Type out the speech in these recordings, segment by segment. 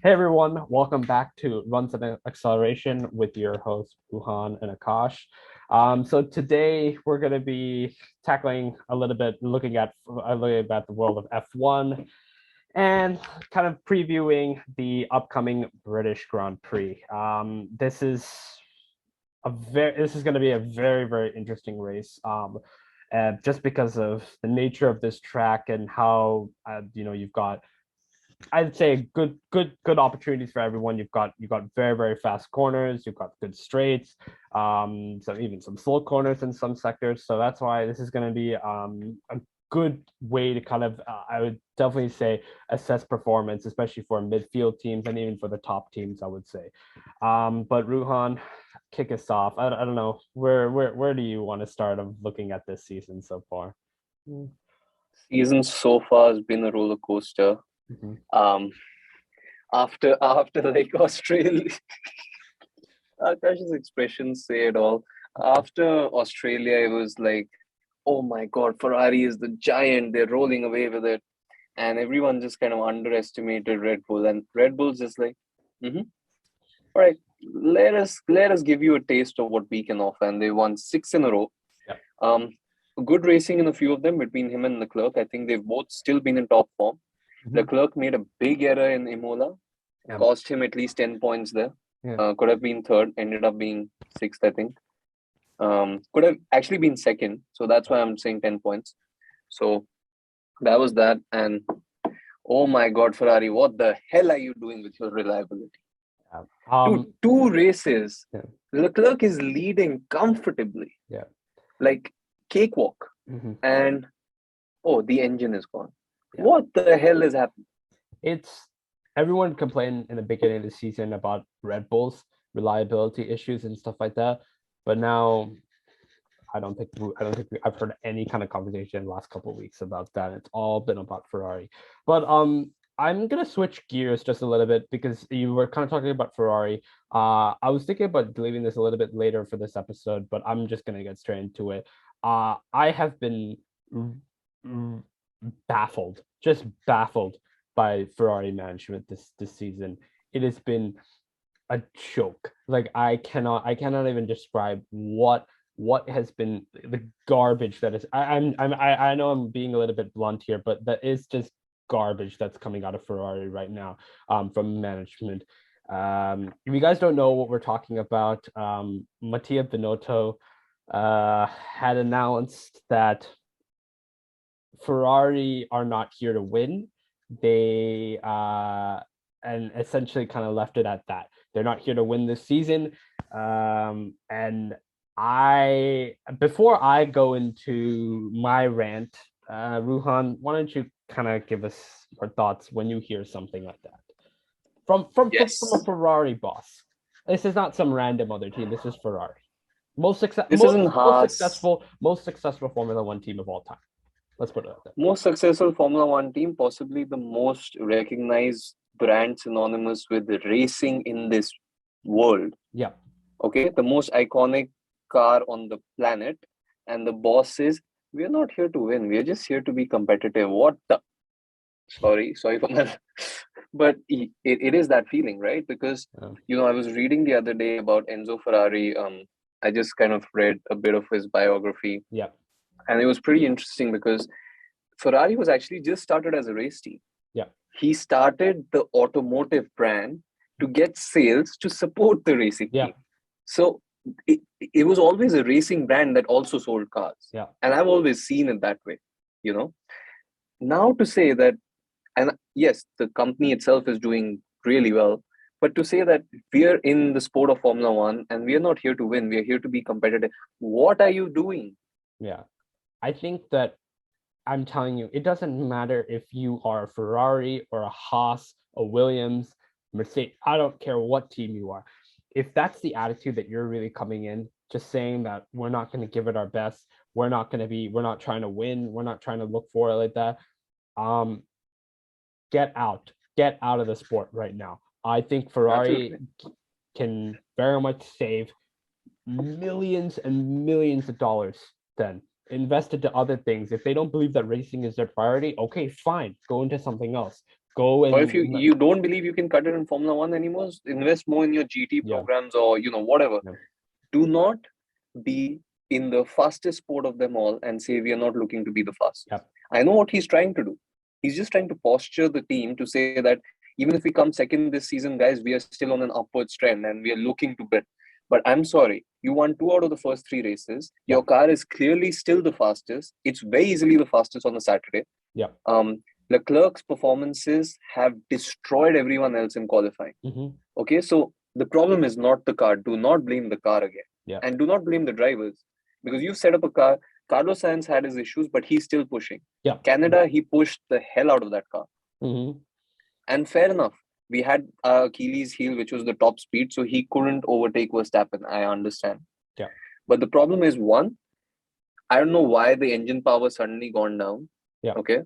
Hey everyone, welcome back to Runs and Acceleration with your hosts Buhan and Akash. So today we're going to be tackling a little bit, looking at the world of F1 and kind of previewing the upcoming British Grand Prix. This is going to be a very interesting race. Just because of the nature of this track and how you've got, I'd say, good opportunities for everyone. You've got very fast corners. You've got good straights. Some slow corners in some sectors. So that's why this is going to be a good way to kind of, I would definitely say, assess performance, especially for midfield teams and even for the top teams, I would say. But Ruhan, kick us off. I don't know where do you want to start of looking at this season so far? Season so far has been a roller coaster. Mm-hmm. After like Australia, Akash's expressions say it all. After Australia, it was like, oh my God, Ferrari is the giant. They're rolling away with it, and everyone just kind of underestimated Red Bull, and Red Bull's just like, all right, let us give you a taste of what we can offer, and they won six in a row. Yep. Good racing in a few of them between him and Leclerc. I think they've both still been in top form. Mm-hmm. Leclerc made a big error in Imola, cost him at least 10 points there. Yeah. Could have been third, ended up being sixth, I think. Could have actually been second, so that's why I'm saying 10 points. So that was that. And oh my God, Ferrari, what the hell are you doing with your reliability? Two races, yeah. Leclerc is leading comfortably. Yeah. Like cakewalk. Mm-hmm. And the engine is gone. Yeah. What the hell is happening? It's everyone complained in the beginning of the season about Red Bull's reliability issues and stuff like that, but now I don't think I've heard any kind of conversation in the last couple of weeks about that. It's all been about Ferrari. But I'm gonna switch gears just a little bit because you were kind of talking about Ferrari. I was thinking about leaving this a little bit later for this episode, but I'm just gonna get straight into it. I have been just baffled by Ferrari management this season. It has been a joke. Like I cannot even describe what has been the garbage that is. I know I'm being a little bit blunt here, but that is just garbage that's coming out of Ferrari right now from management. If you guys don't know what we're talking about, Mattia Binotto had announced that Ferrari are not here to win. They and essentially kind of left it at that. They're not here to win this season. And before I go into my rant, Ruhan, why don't you kind of give us your thoughts when you hear something like that from a Ferrari boss? This is not some random other team. This is Ferrari, This isn't Haas. most successful Formula One team of all time. Let's put it like that. Most successful Formula One team, possibly the most recognized brand synonymous with racing in this world. Yeah. Okay, the most iconic car on the planet, and the boss says, "We're not here to win. We're just here to be competitive." What the? Sorry for my. But it is that feeling, right? Because I was reading the other day about Enzo Ferrari. I just kind of read a bit of his biography. Yeah. And it was pretty interesting because Ferrari was actually just started as a race team. Yeah. He started the automotive brand to get sales to support the racing team. So it was always a racing brand that also sold cars. Yeah. And I've always seen it that way, Now to say that, and yes, the company itself is doing really well, but to say that we're in the sport of Formula One and we're not here to win, we're here to be competitive. What are you doing? Yeah. I think that I'm telling you, it doesn't matter if you are a Ferrari or a Haas, a Williams, Mercedes. I don't care what team you are. If that's the attitude that you're really coming in, just saying that we're not going to give it our best, we're not trying to win, we're not trying to look for it like that. Get out of the sport right now. I think Ferrari can very much save millions and millions of dollars then invest into other things. If they don't believe that racing is their priority, okay, fine, go into something else. go Or if and you don't believe you can cut it in Formula One anymore, invest more in your GT yeah, programs or whatever. yeah, Do not be in the fastest sport of them all and say we are not looking to be the yeah, fastest. I know what he's trying to do. He's just trying to posture the team to say that even if we come second this season, guys, we are still on an upwards trend and we are looking to win. But I'm sorry, you won 2 out of the first 3 races. yeah, Your car is clearly still the fastest. It's very easily the fastest on the Saturday. yeah. Leclerc's performances have destroyed everyone else in qualifying. Mm-hmm. Okay, so the problem is not the car. Do not blame the car again. Yeah. And do not blame the drivers because you set up a car. Carlos Sainz had his issues, but he's still pushing. Yeah. Canada, he pushed the hell out of that car. Mm-hmm. And fair enough. We had Achilles' heel, which was the top speed, so he couldn't overtake Verstappen. I understand. Yeah. But the problem is, one, I don't know why the engine power suddenly gone down. Yeah. Okay.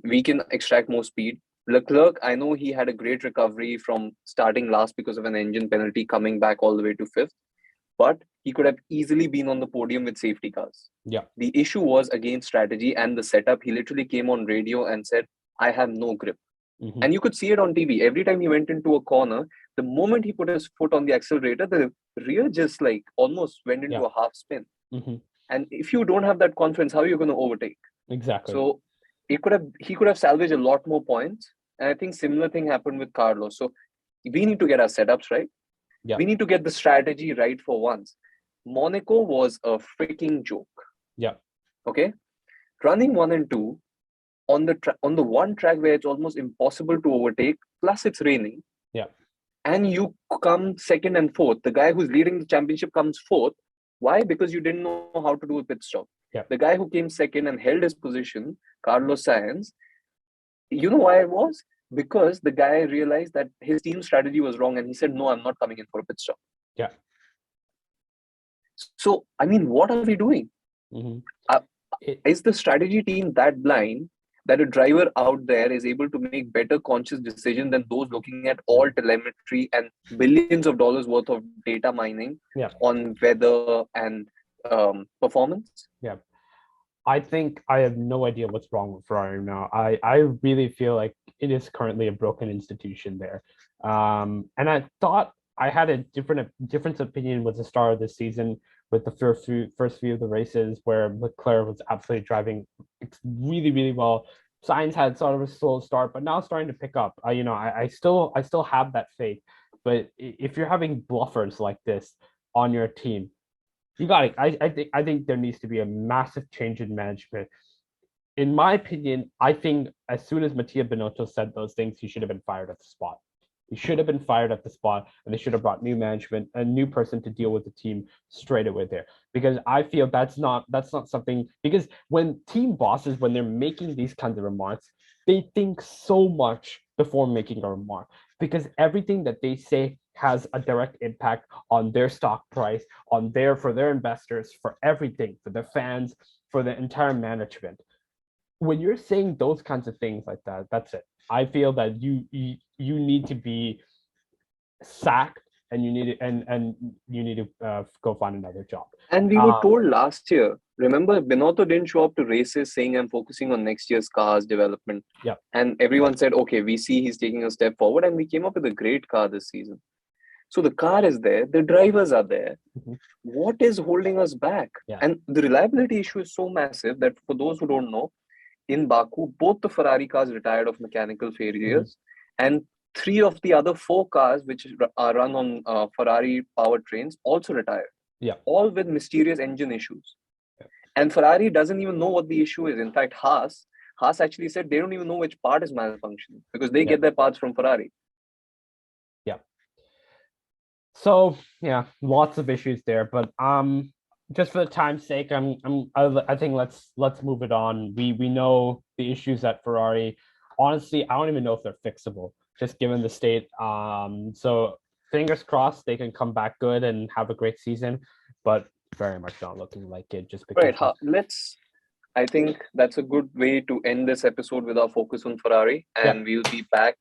We can extract more speed. Leclerc, I know he had a great recovery from starting last because of an engine penalty, coming back all the way to fifth, but he could have easily been on the podium with safety cars. Yeah. The issue was again strategy and the setup. He literally came on radio and said, I have no grip. Mm-hmm. And you could see it on TV. Every time he went into a corner, the moment he put his foot on the accelerator, the rear just like almost went into Yeah. a half spin. Mm-hmm. And if you don't have that confidence, how are you going to overtake? Exactly. So he could have salvaged a lot more points. And I think similar thing happened with Carlos. So we need to get our setups right. Yeah. We need to get the strategy right for once. Monaco was a freaking joke. Yeah. Okay. Running 1 and 2 on the one track where it's almost impossible to overtake, plus it's raining. Yeah. And you come second and fourth. The guy who's leading the championship comes fourth. Why? Because you didn't know how to do a pit stop. Yeah. The guy who came second and held his position, Carlos Sainz, you know why it was? Because the guy realized that his team strategy was wrong and he said, no, I'm not coming in for a pit stop. Yeah. So, I mean, what are we doing? Mm-hmm. Is the strategy team that blind that a driver out there is able to make better conscious decisions than those looking at all telemetry and billions of dollars worth of data mining on weather and performance? Yeah. I think I have no idea what's wrong with Ferrari now. I really feel like it is currently a broken institution there. And I thought I had a different opinion with the start of this season with the first few of the races where Leclerc was absolutely driving really, really well. Sainz had sort of a slow start, but now it's starting to pick up. I still have that faith. But if you're having bluffers like this on your team, you got it. I think there needs to be a massive change in management. In my opinion, I think as soon as Mattia Binotto said those things, he should have been fired at the spot. He should have been fired at the spot, and they should have brought new management, a new person to deal with the team straight away there. Because I feel that's not something. Because when team bosses, when they're making these kinds of remarks, they think so much before making a remark. Because everything that they say has a direct impact on their stock price, for their investors, for everything, for the fans, for the entire management. When you're saying those kinds of things like that, that's it. I feel that you need to be sacked, and you need to go find another job. And we were told last year. Remember, Binotto didn't show up to races saying I'm focusing on next year's cars development. Yeah. And everyone said, okay, we see he's taking a step forward, and we came up with a great car this season. So the car is there, the drivers are there. Mm-hmm. What is holding us back? Yeah. And the reliability issue is so massive that for those who don't know, in Baku, both the Ferrari cars retired of mechanical failures, and 3 of the other 4 cars which are run on Ferrari powertrains also retired. Yeah. All with mysterious engine issues. Yeah. And Ferrari doesn't even know what the issue is. In fact, Haas actually said they don't even know which part is malfunctioning because they get their parts from Ferrari. Yeah. So yeah, lots of issues there, but just for the time's sake, I think let's move it on. We know the issues at Ferrari. Honestly, I don't even know if they're fixable, just given the state. So fingers crossed they can come back good and have a great season, but very much not looking like it. Just because. Right. I think that's a good way to end this episode with our focus on Ferrari, and we'll be back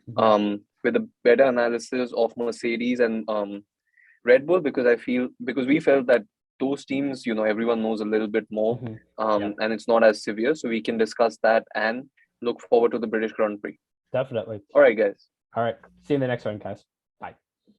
with a better analysis of Mercedes and Red Bull because we felt that those teams, everyone knows a little bit more, and it's not as severe, so we can discuss that and look forward to the British Grand Prix. Definitely. All right, guys. All right. See you in the next one, guys. Bye.